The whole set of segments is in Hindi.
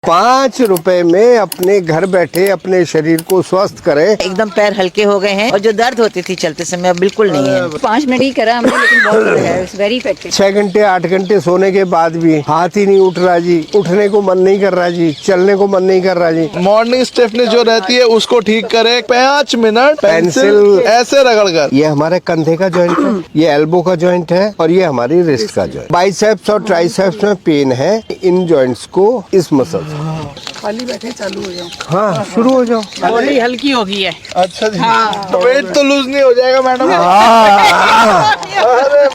5 रुपए में अपने घर बैठे अपने शरीर को स्वस्थ करें। एकदम पैर हल्के हो गए हैं और जो दर्द होती थी चलते समय अब बिल्कुल नहीं है। 5 मिनट ही करा हमने, लेकिन बहुत है, वेरी इफेक्टिव। 6 घंटे 8 घंटे सोने के बाद भी हाथ ही नहीं उठ रहा जी, उठने को मन नहीं कर रहा जी, चलने को मन नहीं कर रहा जी। मॉर्निंग स्टिफनेस जो रहती है उसको ठीक करे। 5 मिनट पेंसिल ऐसे रगड़ कर। ये हमारे कंधे का जॉइंट है, ये एल्बो का जॉइंट है और ये हमारी रिस्ट का जॉइंट। बाइसेप्स और ट्राइसेप्स में पेन है, इन जॉइंट्स को इस मसल खाली बैठे चालू हो जाओ। हाँ शुरू हो जाओ। बॉडी हल्की हो गई है। अच्छा जी, तो वेट तो लूज नहीं हो जाएगा मैडम?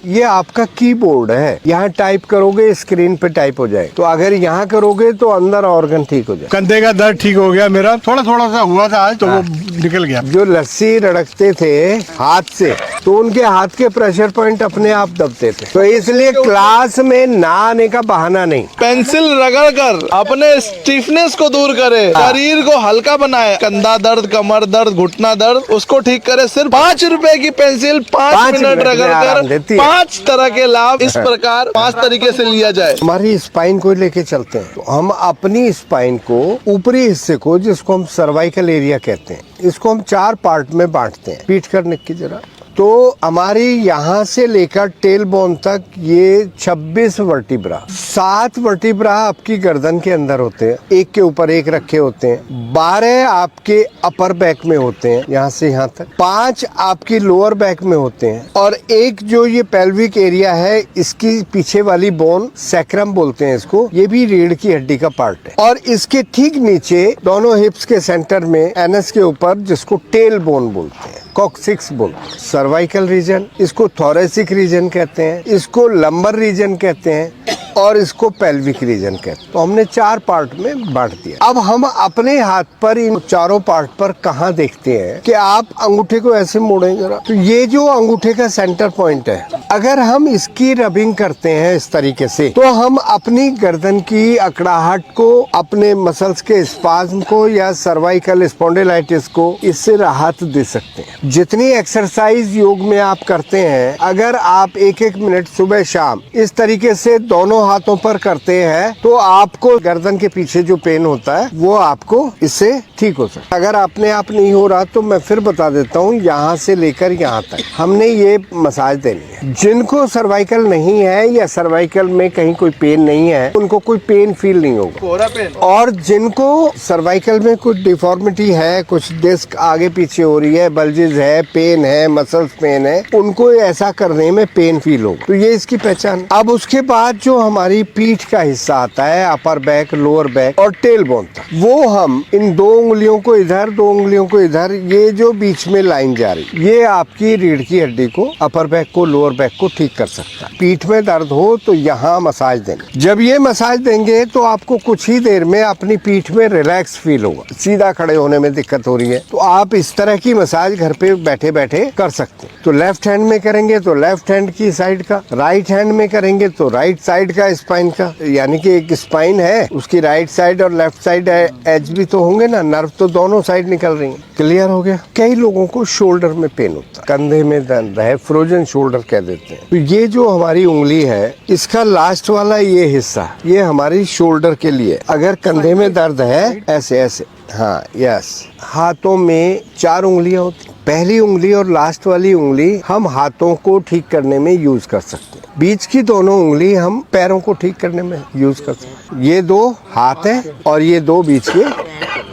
ये आपका कीबोर्ड है, यहाँ टाइप करोगे स्क्रीन पे टाइप हो जाए, तो अगर यहाँ करोगे तो अंदर ऑर्गन ठीक हो जाए। कंधे का दर्द ठीक हो गया मेरा, थोड़ा थोड़ा सा हुआ था आज, तो वो निकल गया। जो लस्सी रड़कते थे हाथ से, तो उनके हाथ के प्रेशर पॉइंट अपने आप दबते थे, तो इसलिए क्लास में ना आने का बहाना नहीं। पेंसिल रगड़ कर अपने स्टिफनेस को दूर करे, शरीर को हल्का बनाए। कंधा दर्द, कमर दर्द, घुटना दर्द, उसको ठीक करे। सिर्फ 5 रुपए की पेंसिल 5 मिनट रगड़ कर 5 तरह के लाभ इस प्रकार 5 तरीके से लिया जाए। हमारी स्पाइन को लेके चलते हैं, तो हम अपनी स्पाइन को ऊपरी हिस्से को, जिसको हम सर्वाइकल एरिया कहते हैं, इसको हम 4 पार्ट में बांटते हैं। पीठ करने की जरा, तो हमारी यहाँ से लेकर टेल बोन तक ये 26 वर्टिब्रा, 7 वर्टिब्रा आपकी गर्दन के अंदर होते हैं, एक के ऊपर एक रखे होते हैं। 12 आपके अपर बैक में होते हैं, यहाँ से यहाँ तक। 5 आपकी लोअर बैक में होते हैं, और एक जो ये पेल्विक एरिया है, इसकी पीछे वाली बोन सैक्रम बोलते हैं इसको, ये भी रीढ़ की हड्डी का पार्ट है। और इसके ठीक नीचे दोनों हिप्स के सेंटर में एनस के ऊपर, जिसको टेल बोन बोलते हैं, कॉक्सिक्स बोन, सर्वाइकल रीजन, इसको थोरेसिक रीजन कहते हैं, इसको लंबर रीजन कहते हैं, और इसको पेल्विक रीजन कहते हैं। तो हमने 4 पार्ट में बांट दिया। अब हम अपने हाथ पर इन चारों पार्ट पर कहाँ देखते हैं कि आप अंगूठे को ऐसे मोड़ें जरा, तो ये जो अंगूठे का सेंटर पॉइंट है, अगर हम इसकी रबिंग करते हैं इस तरीके से, तो हम अपनी गर्दन की अकड़ाहट को, अपने मसल्स के स्पाज्म को या सर्वाइकल स्पॉन्डिलाइटिस को इससे राहत दे सकते हैं। जितनी एक्सरसाइज योग में आप करते हैं, अगर आप 1-1 मिनट सुबह शाम इस तरीके से दोनों हाथों पर करते हैं, तो आपको गर्दन के पीछे जो पेन होता है वो आपको इससे ठीक हो सकता है। अगर अपने आप नहीं हो रहा तो मैं फिर बता देता हूँ, यहाँ से लेकर यहाँ तक हमने ये मसाज देनी है। जिनको सर्वाइकल नहीं है या सर्वाइकल में कहीं कोई पेन नहीं है, उनको कोई पेन फील नहीं होगा। और जिनको सर्वाइकल में कुछ डिफॉर्मिटी है, कुछ डिस्क आगे पीछे हो रही है, बल्जेस है, पेन है, मसल्स पेन है, उनको ऐसा करने में पेन फील होगा। तो ये इसकी पहचान। अब उसके बाद जो हमारी पीठ का हिस्सा आता है, अपर बैक, लोअर बैक और टेल बोन तक, वो हम इन 2 उंगलियों को इधर, 2 उंगलियों को इधर, ये जो बीच में लाइन जा रही, ये आपकी रीढ़ की हड्डी को, अपर बैक को, लोअर बैक को ठीक कर सकता है। पीठ में दर्द हो तो यहाँ मसाज देंगे। जब ये मसाज देंगे तो आपको कुछ ही देर में अपनी पीठ में रिलैक्स फील होगा। सीधा खड़े होने में दिक्कत हो रही है तो आप इस तरह की मसाज घर पे बैठे बैठे कर सकते हैं। तो लेफ्ट हैंड में करेंगे तो लेफ्ट हैंड की साइड का, राइट हैंड में करेंगे तो राइट साइड का स्पाइन का, यानी कि एक स्पाइन है, उसकी राइट साइड और लेफ्ट साइड एज भी तो होंगे ना, नर्व तो दोनों साइड निकल रही है। क्लियर हो गया? कई लोगों को शोल्डर में पेन होता है, कंधे में दर्द है, फ्रोजन शोल्डर कह देते हैं। तो ये जो हमारी उंगली है, इसका लास्ट वाला ये हिस्सा, ये हमारी शोल्डर के लिए। अगर कंधे में दर्द है, ऐसे ऐसे, हाँ यस। हाथों में 4 उंगलियां होती, पहली उंगली और लास्ट वाली उंगली हम हाथों को ठीक करने में यूज कर सकते हैं। बीच की दोनों उंगली हम पैरों को ठीक करने में यूज कर सकते हैं। ये 2 हाथ हैं और ये 2 बीच के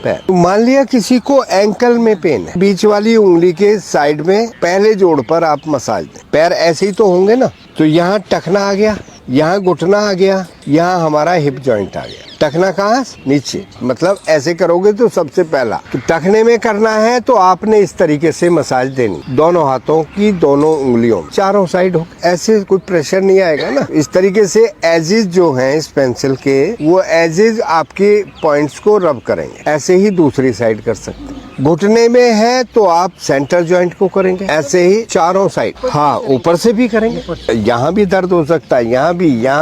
पैर। तो मान लिया किसी को एंकल में पेन है, बीच वाली उंगली के साइड में पहले जोड़ पर आप मसाज दें। पैर ऐसे ही तो होंगे ना, तो यहाँ टखना आ गया, यहाँ घुटना आ गया, यहाँ हमारा हिप जॉइंट आ गया। टखना कहाँ? नीचे, मतलब ऐसे करोगे तो सबसे पहला तो टखने में करना है, तो आपने इस तरीके से मसाज देनी, दोनों हाथों की दोनों उंगलियों, चारों साइड हो। ऐसे कोई प्रेशर नहीं आएगा ना। इस तरीके से एजेस जो हैं इस पेंसिल के, वो एजेस आपके पॉइंट्स को रब करेंगे। ऐसे ही दूसरी साइड कर सकते हैं। घुटने में है तो आप सेंटर जॉइंट को करेंगे, ऐसे ही चारों साइड। हाँ, ऊपर से भी करेंगे, यहाँ भी दर्द हो सकता है, यहाँ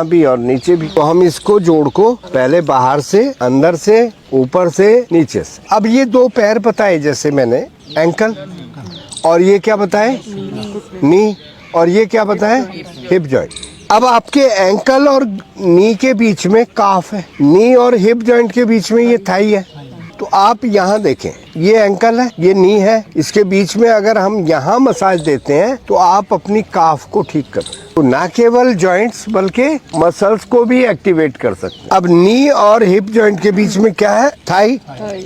भी और नीचे भी। तो हम इसको जोड़ को पहले बाहर से, अंदर से, ऊपर से, नीचे से। अब ये 2 पैर बताए, जैसे मैंने एंकल, और ये क्या बताए? नी, और ये क्या बताए? Hip joint. अब आपके एंकल और नी के बीच में काफ है, नी और हिप जॉइंट के बीच में ये थाई है। तो आप यहाँ देखें, ये एंकल है, ये नी है, इसके बीच में अगर हम यहाँ मसाज देते हैं तो आप अपनी काफ को ठीक कर सकते हैं। तो ना केवल जॉइंट्स बल्कि मसल्स को भी एक्टिवेट कर सकते हैं। अब नी और हिप जॉइंट के बीच में क्या है? थाई।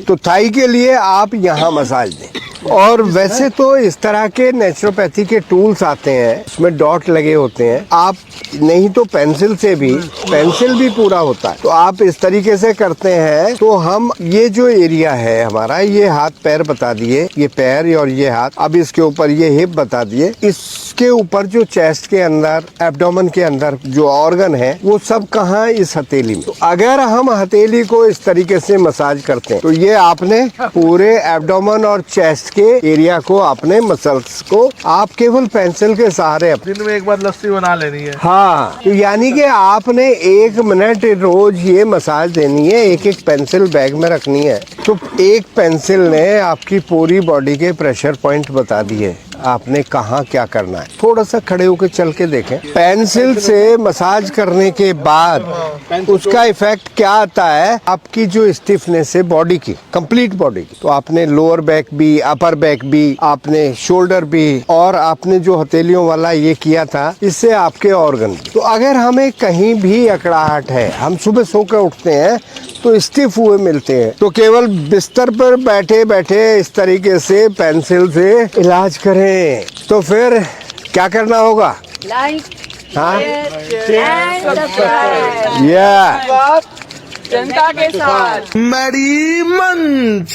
तो थाई के लिए आप यहाँ मसाज दें। और वैसे तो इस तरह के नेचुरोपैथी के टूल्स आते हैं, उसमें डॉट लगे होते हैं। आप नहीं तो पेंसिल से भी, पेंसिल भी पूरा होता है, तो आप इस तरीके से करते हैं। तो हम ये जो एरिया है हमारा, ये हाथ पैर बता दिए, ये पैर और ये हाथ, अब इसके ऊपर ये हिप बता दिए, इसके ऊपर जो चेस्ट के अंदर, एब्डोमेन के अंदर जो ऑर्गन है वो सब कहाँ? इस हथेली में। तो अगर हम हथेली को इस तरीके से मसाज करते हैं तो ये आपने पूरे एब्डोमेन और चेस्ट के एरिया को, आपने मसल्स को आप केवल पेंसिल के सहारे दिन में एक बार लस्सी बना लेनी है। हाँ, तो यानी कि आपने 1 मिनट रोज ये मसाज देनी है, एक एक पेंसिल बैग में रखनी है। तो एक पेंसिल ने आपकी पूरी बॉडी के प्रेशर पॉइंट बता दिए, आपने कहाँ क्या करना है। थोड़ा सा खड़े होकर चल के देखें। पेंसिल से मसाज करने के बाद उसका इफेक्ट क्या आता है? आपकी जो स्टिफनेस है बॉडी की, कंप्लीट बॉडी की, तो आपने लोअर बैक भी, अपर बैक भी, आपने शोल्डर भी, और आपने जो हथेलियों वाला ये किया था, इससे आपके ऑर्गन। तो अगर हमें कहीं भी अकड़ाहट है, हम सुबह सो कर उठते हैं तो स्टिफ हुए मिलते हैं, तो केवल बिस्तर पर बैठे बैठे इस तरीके से पेंसिल से इलाज करें। तो फिर क्या करना होगा? लाइक, हाँ, एंड सब्सक्राइब। या जनता के साथ। मेरी मंच।